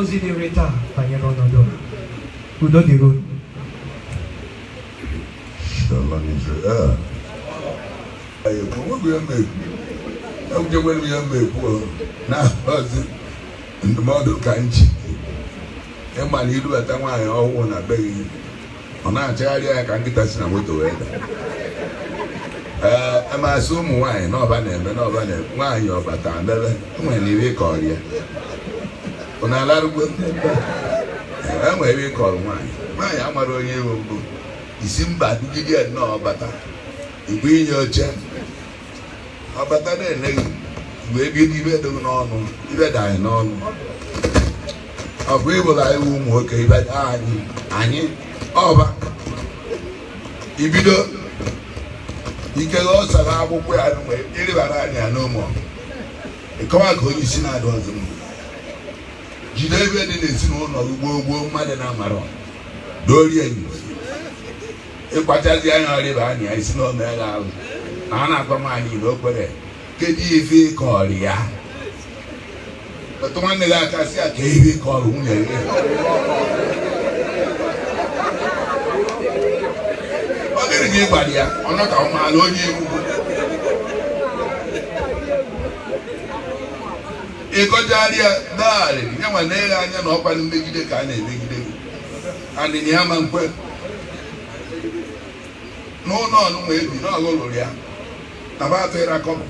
Ngozi Direta banyere ọnọdụ udo dịrị unu. Ndụmọdụ ka nchi ịma na irubata nwaanyị ọhụụ na be gị ọ na-achagharị ya ka nkịta si na moto wee daa. Amasị ụmụ nwaanyị n'ọba na-eme nwaanyị ọbata mbebe enwere ebe ịkọrọ ya ọ na-alarụgbo enwere ebe ịkọrọ nwaanyị amara onye ewu mbụ isi mba dugide nnọọ ọbata igwe inye oche ọbata na-eneghị wee bido ibe dị n'ọnụ ibe dị anyị n'ọnụ ọ bụ ịbụla iwu ụmụ nwoke ibe anyị ọba ibido ikele ọ sara akwụkwọ ya mgbe ịrịbara anyị ya n'ụmụ ịkọwa ka onye isi na-adị ọzọ mbụ jide ebe dị n'ezinụlọ gboo mmadụ na-amara dorie enyi ịkpachazi anya ọrịba anya isi na omega ahụ na a na-agwa m anyị na o kwere kedu ife ịkọrọ ya otu nwanne gị aka si ya ka ife ịkọrọ nwunye gị ọ dịrị gị ịgbara ya ọnụ ka ụmụala onye egwu ịkọjari ya dagharịrị ya nwa na-eghe anya na ọkwa mmegide ka a na-emegide gị anịnya ya ma nkwe n'ụlọ ọnụnwa ebi n'ọgụ lụrụ ya na ba atụ ịrakọbụ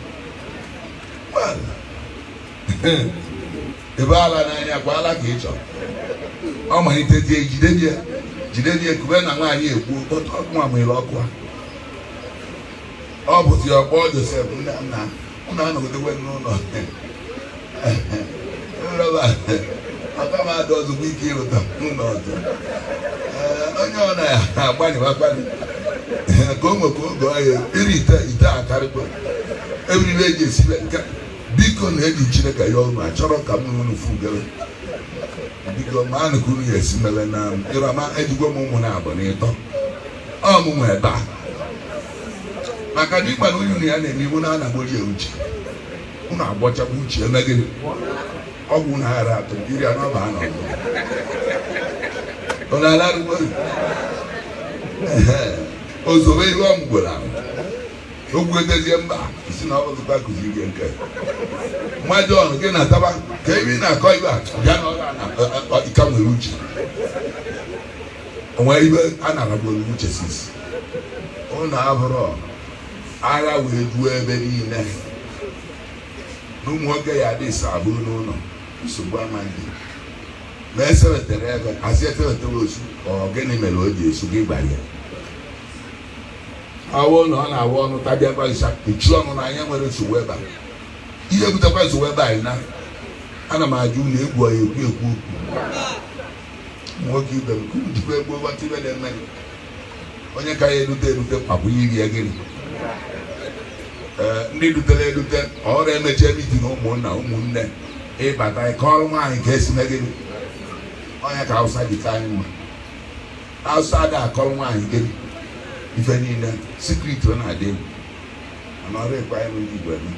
ebe ala n'anya kwa ala ka ị chọrọ ọ malite die jide kube na nwaanyị ekwu nwa nwere ọkụ ọ bụzi ọkpọ Josef nna anọgidekwe n'ụlọ ọka m ada ọzọkwa ike ịrụta n'ụlọ ọzọ onye ọ na-agbanyekwakwanye ka o nwekwa oge ọhịa iri ite akarịkwa ebiribe eji esibe nke biko na-eji Chineke ya ọnụ achọrọ ka m unu fugere biko ma anụ ka unu ya esi mere na ịrama ejigwo m ụmụ na-abụ na ịtọ ọmụmụ ebe a maka na ịgbara onye unu ya na-eme iwu na-anagbori ya uche unu agbọchakwa uche emegịrị ọgwụ na aghara atụ iri anọba anọ ọ na-alarụgbo ozugbo ihe ọ mgboro ahụ okwu edezie mba isi na ọbụzụkwa kụziri gị nke mmadụ ọnụ gị na-ataba ka ebe ị na-akọ ibe a bịa na ọdịka nwere uche onwe ibe a na-aragboro uche sisi ụnụ abụrụ agha wee juo ebe niile na ụmụ nwoke ya dị isa abụrụ n'ụlọ nsogbu amaghị ma esewetara ebe asị esewetara osu ọ gịnị mere o ji esu gị gbara ya awụ na ọ na-awụ ọnụ tabịa gbalịsa echi ọnụ na anya nwere nsogbu ebe a ihe butekwa nsogbu ebe anyị na ana m ajụ na egwu ya ekwu okwu nwoke ibe m kuru jikwa egwu ụbọchị ibe na-eme onye ka ya erute kpapụ iri ya gịnị ndị dutere edute ọrụ emechi ebiti na ụmụnne ịbata ike ọrụ nwaanyị ka esi megịrị onye ka Hausa dị ka anyị mma Hausa adị akọrọ nwaanyị gịnị ife niile sikriti ọ na-adị mana ọrụ ekwe anyị ndị Igbo eme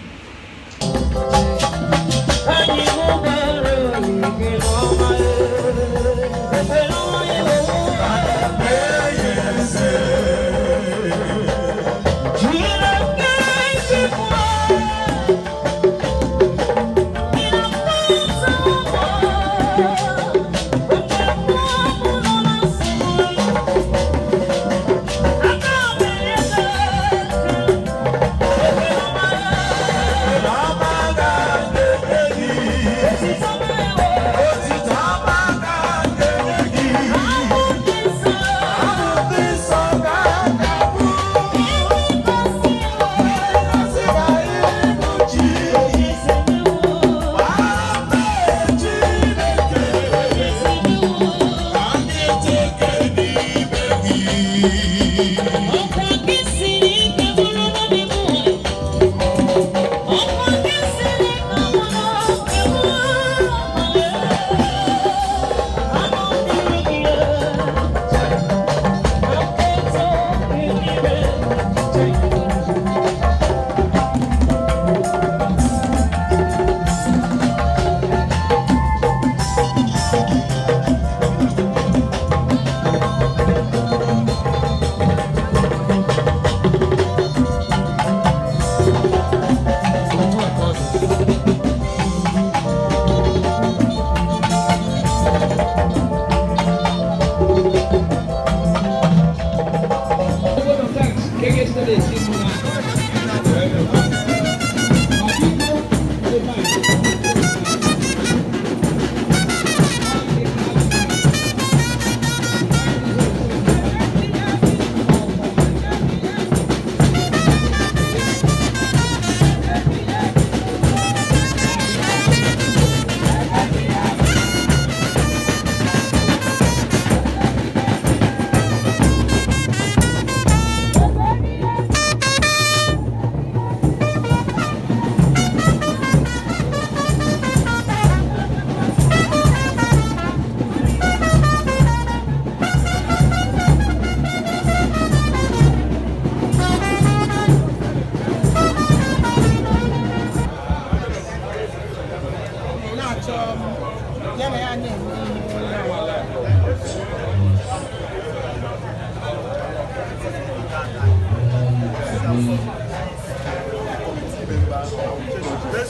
Let's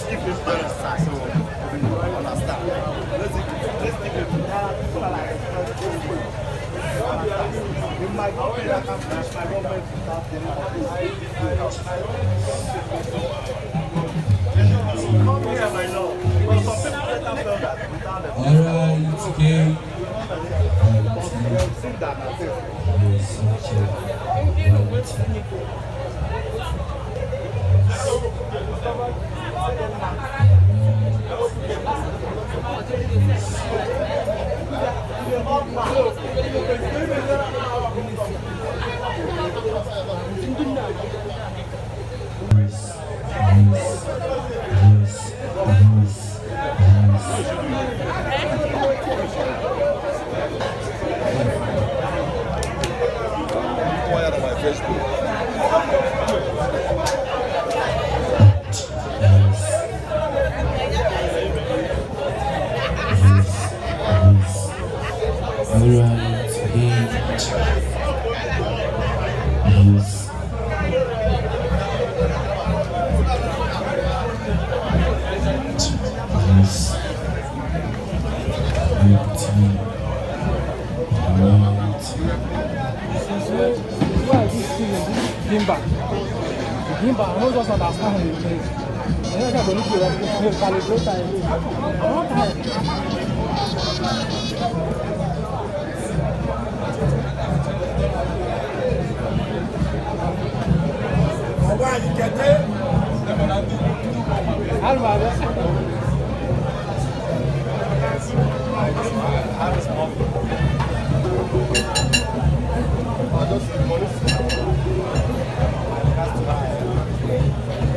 keep it better side so we understand. Let's keep it. You might not be like I'm my government without the come here, my lord. But some people let us know that without them. Alright, it's okay. Sing that now. Yes, Gimba, I don't just understand him. I don't going to calibrate time. I want time.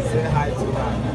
Say hi to her.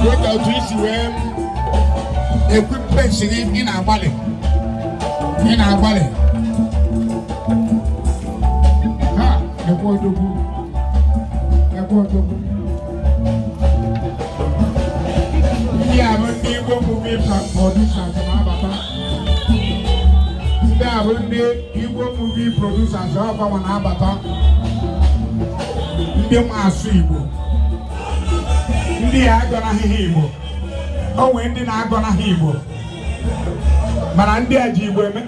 dịka otu isi wee equipment gị ị na-agbalị ha ekwe odogwu ndị a bụ ndị Igbo movie producers na-abata ndị a bụ ndị Igbo movie producers ọkwa na-abata ndị ma asụ Igbo ndị a agọnaghị Igbo o nwee ndị na-agọnaghị Igbo mana ndị a ji Igbo eme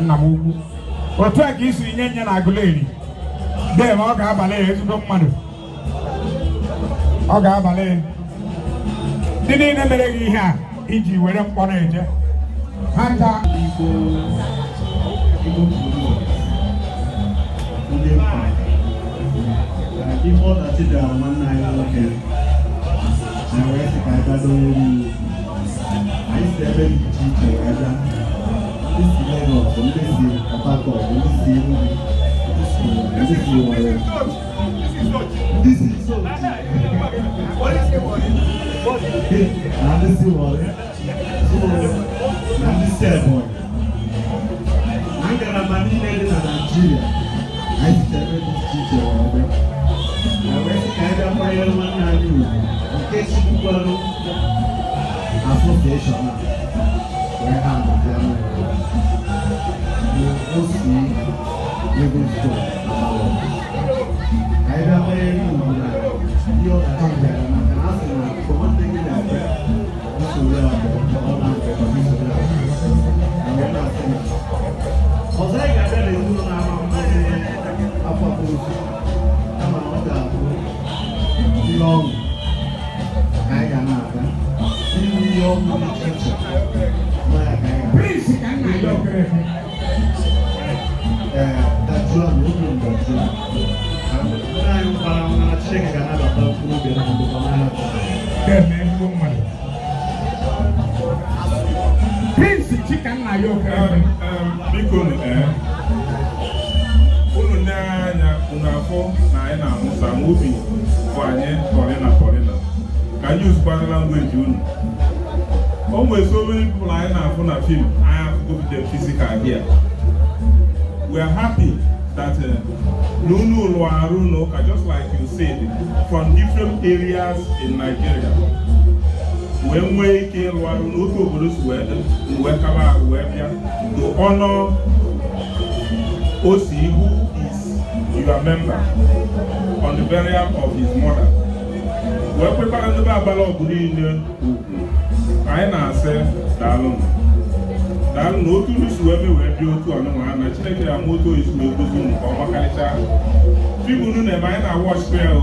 nna m ugwu otu a ka isi nye na Aguleri dem ọ ga-abalị ezigbo mmadụ ọ ga-abalị ndị niile mere gị ihe a iji were mkpọrọ eje ha nta ndị mkpa ife ọdachi dara nwanne anyị nwoke na wee sị ka agado elu anyị si ebe dị iche iche wee bịa ndị si Lagos, ndị si Port Harcourt, ndị si Enugu, ndị si Warri, ndị si na ndị si Warri na ndị si Ebonyi na ngalaba niile dị na Naịjirịa anyị si ebe dị iche iche wee bịa na wee sị ka anyị bịa kwanyere nwanne anyị ugwu nke chikwukwara asosieshọn a wee ha nọzi anụ osi ego store anyị bịa kwanyere ugwu na ndị ọdachi bịara maka na asị na kọmanda gị na-abịa nsogbu ya bụ ọ na-abịa nsogbu ya na wee na-asị na ọzọ anyị ga-abịa n'ezinụlọ na-ama mmasị afọ ozu kama ọ ga-abụ ihe ọṅụ ka anyị ga na-aga n'ime ihe ọṅụ dị iche iche mmanya ka anyị Prince ka nna ya okere dajụọ na obi ndajụọ ndị anyị gbara nwa Chineke ga-anabata mkpụrụ obi na ndụ mmanya dem ezigbo mmadụ Prince Chikanna ya okere biko unu na-anya unu afọ na anyị na-amụsa ma obi bụ anyị kọrịna ka anyị uzukwana langweji unu o nwere so many people anyị na-afụ na film anyị afụgo them physical here. We are happy that n'unu ụlọ arụ n'ụka just like you said from different areas in Nigeria wee nwee ike ịrụ arụ n'otu obodo si wee kaba ahụ wee bịa to honor Osi, who is your member, on the burial of his mother. Wee kwekwara ndị be Abalogu niile ugwu anyị na-asị daalụ na otu unu si wee wee bịa otu ọnụnwa ha na Chineke ya ma otu oyisu wee gozi unu ka ọ makarịcha fim unu na-eme anyị na-awọch spel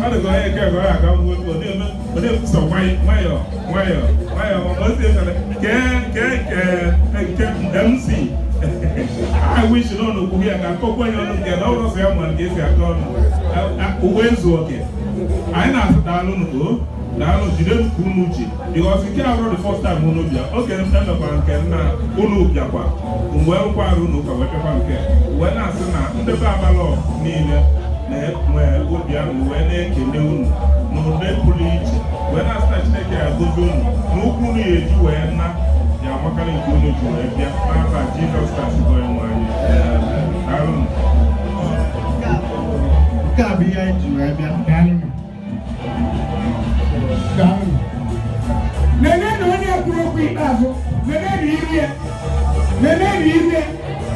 ọ dịka onye eke ego ya aga nwoke onye nsọ nwayọ ozi ekele nke MC I wish no no kuhia ka kokwa nyono nke na ọrụ sọ ya ma nke esi aka ọnụ uwe nzu oke anyị na-asụ daalụ n'o daalụ jide nke unu uche because nke a bụrụ the first time unu bịa oge emekwa nke nna unu bịakwa mgbe rụkwara unu ka wepekwa nke wee na-asị na ndị be Abalogu niile na-enwe obi ahụ wee na-ekele unu n'ụdị pụrụ iche wee na-asị na Chineke ya gozi unu na ụkwụ unu ya eji wee na ya amakala nke unu ji wee bịa n'afa Jizọs Kraịst bụ onye nwe anyị. nke a bụ ihe anyị ji wee bịa nene na onye kwuru okwu ikpeazụ nene na iri ya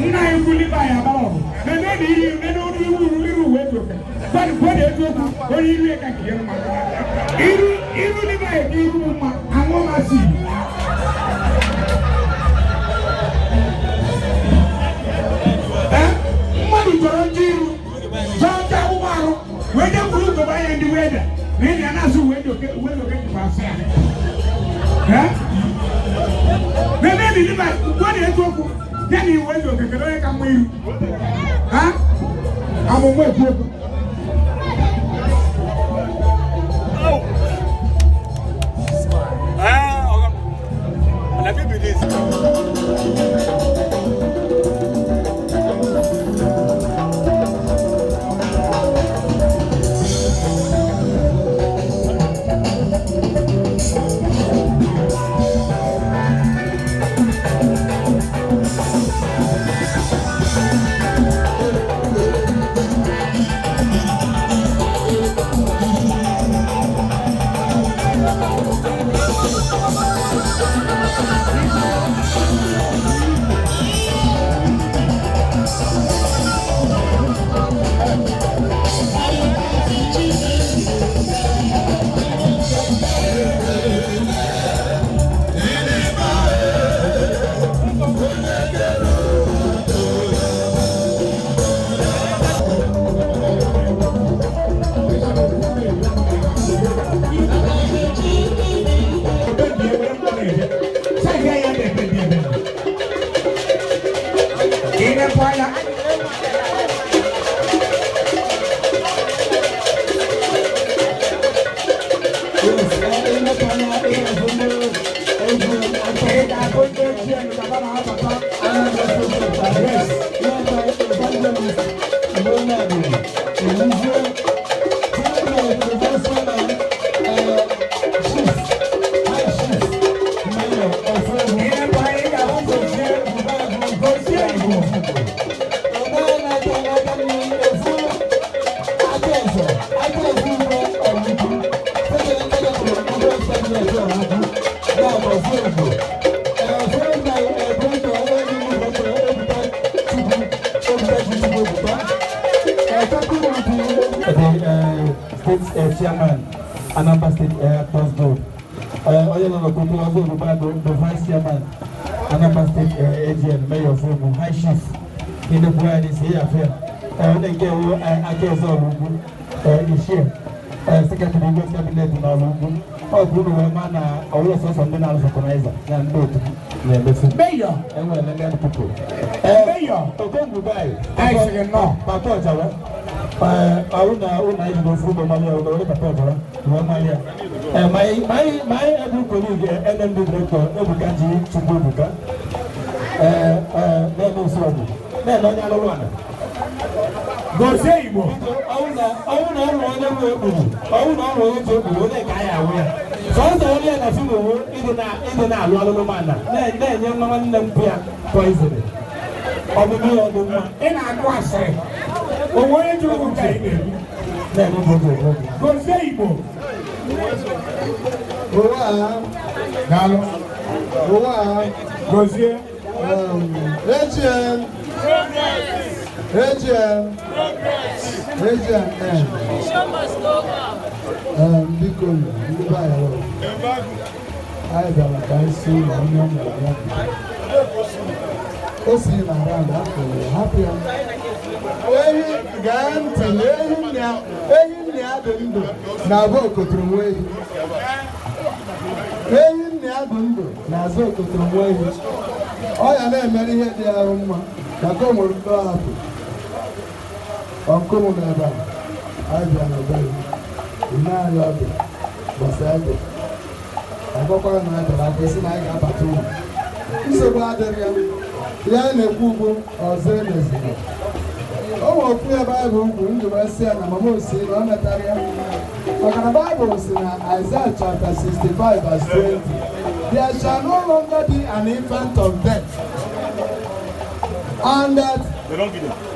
nna anyị kwuliba ya Abalogu nene na iri nene ọrụ iru uwe ezoke kwado eziokwu onye iri ya ka nke ya mma iru liba ya ka iru mma anwụ masị mmadụ chọrọ ndị iru chọọ ndị akwụkwọ arụ wee je kwuru ụzọba ya ndị weda na ịdị anasị uwe ezoke jikwa asị ya nene dị liba kwado eziokwu ya na iwe ezoke kedu onye ka mma iru amụmụ ekwu okwu Chairman, Anambra State Airports Board. The Vice Chairman, Anambra State AGM, Mayor Fomo, High Chief, in the Bride is here. They get I guess all is here. Secretary of Cabinet in our room. Oh, good man, I will also something else organizer. And go to Mayor, and well, let them people. Mayor, okay, goodbye. I say no, Papa. I will not even food on my papa. My able colleague, NMD director, Obukaji Chubuka. Then also, then another one. Go say, I will not first, only a few even now, Lolomana. Then young man, them poison. Of the middle of the man. And I was saying. Oh, why don't you go take it? Go say, Go. Nalo. Go here. Show must go up. Because I happy. Oh, clear Bible, the Western and Mamosi, Ramataria. But the Bible says in Isaiah chapter 65, verse 20, there shall no longer be an infant of death, and that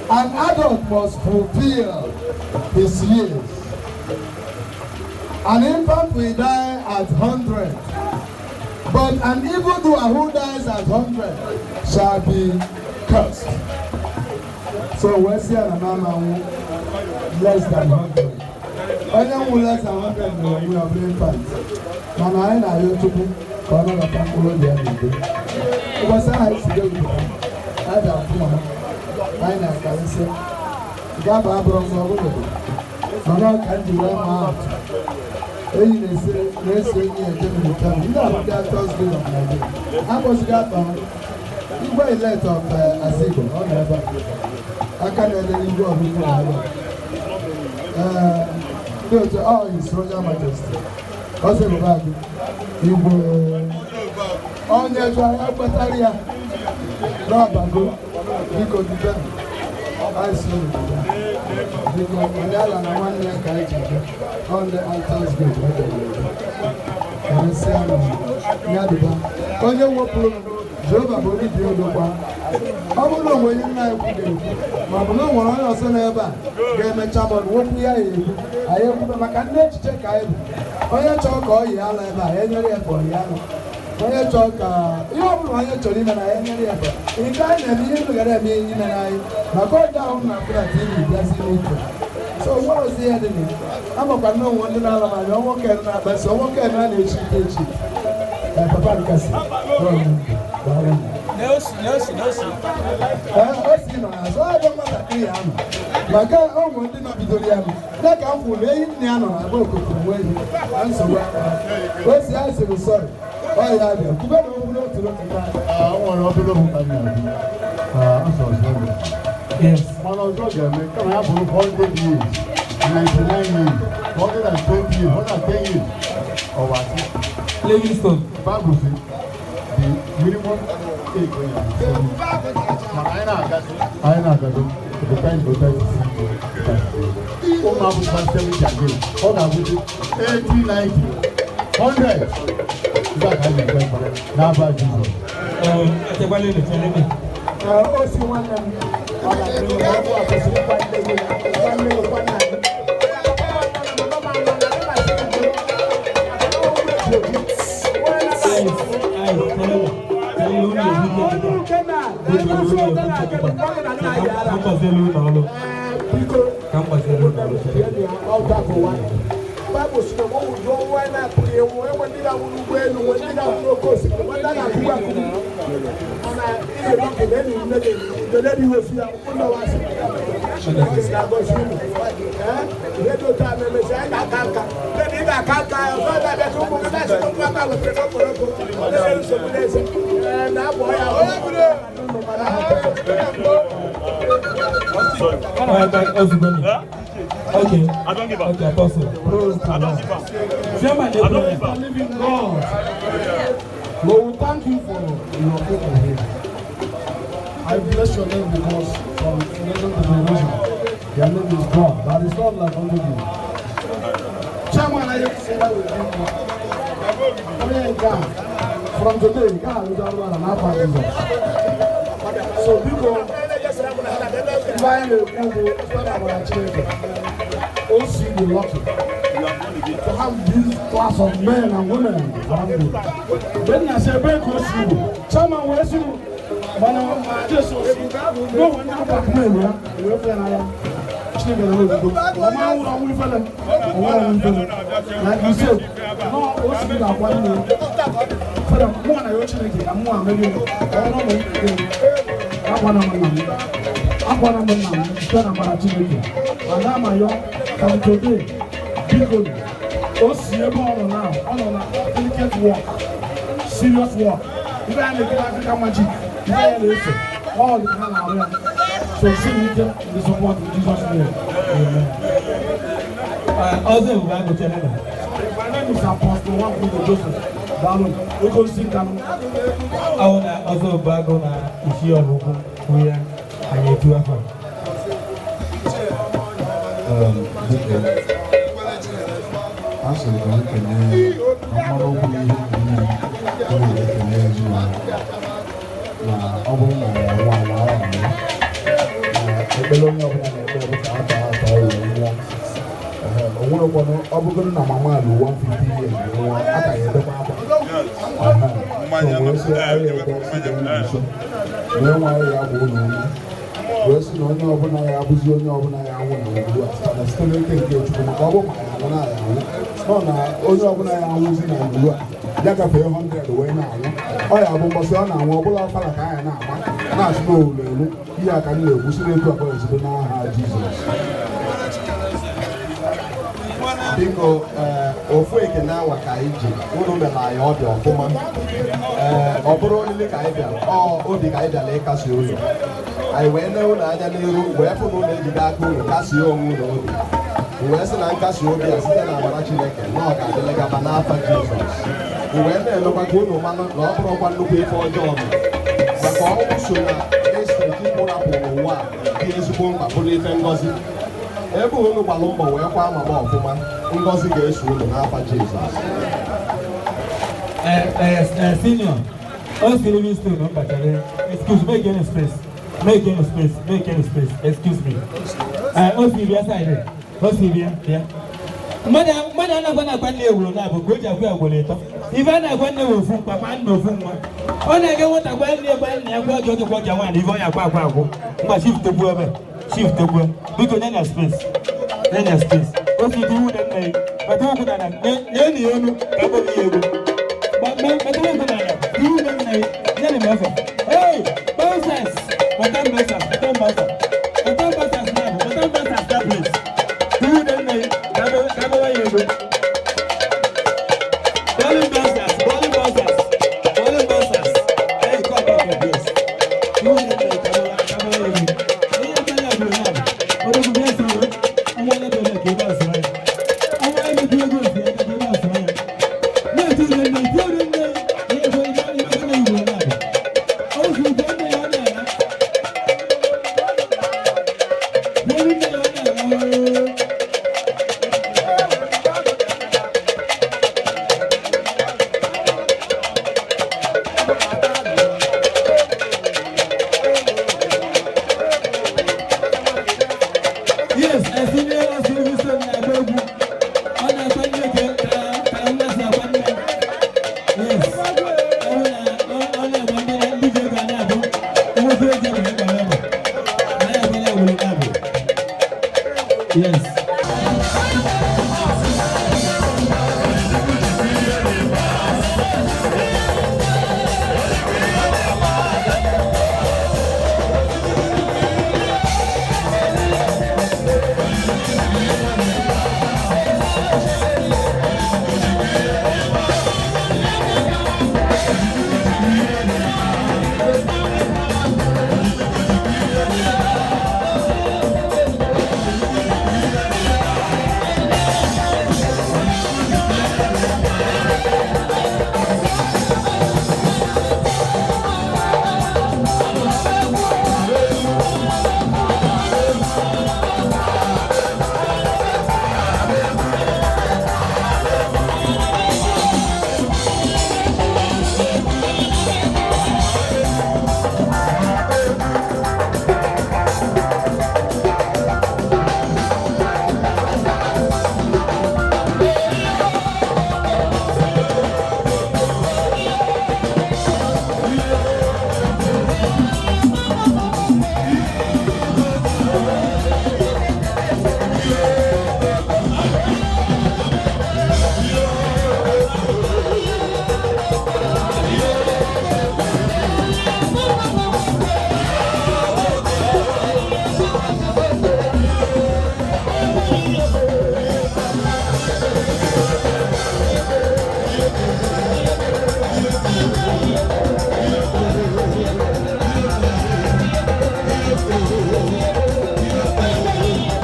an adult must fulfill his years. An infant will die at 100, but an evildoer who dies at 100 shall be cursed. So we're seeing a man less than 100. Anyone less than 100 we are playing fans. Mama, I know you to be corner of Pampolo the other day. It was a high school. I have one. I know can say. Gaba Bronx over there. Mama can do them out. They say, let's say, you know, that Thursday of Nigeria. I was got on. You were a letter of Asigo, or never. I can't let you go to all His Royal Majesty. Also, you will on your Battalia. Rabago, you could defend. I see because Manala and 1 year on the altar's gate. And say, Yadiba, on your work. Jehovah body the other one. I don't know when you like to do. But no one else ever. Get my chapel, what we are. I have my candidate check. I talk all Yala, any for Yala. When you talk, you have no idea to live in any effort. In time, and you look at me in an eye. I got down after that, blessing. So, what was the enemy? I'm about no one to know about your work and but so what can I teach you? Papa, no. So I don't matter. My girl, oh, one did not be doing that. I'm for laying piano. I woke up from waiting. I'm so what's the answer? Sorry. Oh, yeah, you better open up to look at that. I want to open up. I'm sorry. Yes, one of those, come on, 100 years, 99 years. 120 years, 110 years of our Livingstone. Bible says the minimum age when you are 70. I know that the time to 30 All 70 again. All 80, 90, 100. That has been done for them. Now by Jesus. Bible says, "What we do, why not pray? When did I want to go? When did I want to go? When did I want to go?" And I, the lady was here. Who knows? She was not going to see me. Let me tell you, I can't. Let me back. I can't. I don't want to go. And that boy, Okay. I don't give up. Okay, Apostle. I don't give up. I don't give up. Living God. Lord, we thank you for your people here. I bless your name because from generation to generation, your name is God. That is not like unto you. Chairman, I just say that with you. God. From today, God is our and our Jesus. So because find a people, all see the lucky to have this class of men and women around you. When I say break your shoe, someone wears you. But I just no one now back men, we're playing. Like you said, no, what's the one name? For the one I actually I'm one million. I don't know. I want and now my young from today, people, see about now, delicate work, serious work. If I make African magic, if I listen, all the time around. So see me the support in Jesus' name. Amen. Also, we are going to my name is Apostle One Joseph. Balloon, we go sing them. I want to also bag on a issue of who I need to have. Actually, I Wesi no nya obuna ya abuzi onye obuna ya anwu na obu a na still nke nke chukwu ma obo ma na ya anwu no na onye obuna ya anwuzi na obu a ya gafe 100 we na anwu o ya bụ mbosi ọ na anwu obula ọfala ka ya na agba na asụgo olelu ihe aka na egwu sire etu akwa ezigbo na aha Jizọs biko ofu eke na awa ka ije unu mela ya ọbịa ọfụma ọ bụrụ olile ka anyị bịara obi ka anyị bịara ịkasi ụlọ anyị wee lee ụlọ anya n'iru wee fụ na ụlọ ejide aka ụlọ kasie onwe ụlọ obi wee sị na nkasi obi a site na amara Chineke na ọ ga-adịle gaba n'afa Jizọs wee na-elekwa ka ụlọ mmanụ na ọ bụrụkwa nnukwu ife ọjọọ maka ọnwụ so na estreti kpụrapụ n'ụwa a dị ezigbo mkpa bụrụ ife ngọzi ebe unu gbalụ mbọ wee kwa amama ọfụma ngọzi ga-eso unu n'afa Jizọs. Senior, all Livingstone, no better. Excuse me, make any space. Make any space. Make any space. Excuse me. All Sylvia side. All Sylvia, yeah. Madam, I'm not going to go now, but go to a go later. If I'm not going to go from Papa, no from one. All I get what I want to go to what I want. If I go, but shift the woman. Shift the woman. Because then there's space. Then there's space. What you do that night? But who could I? Then you know, but don't go there. You know, hey, nonsense.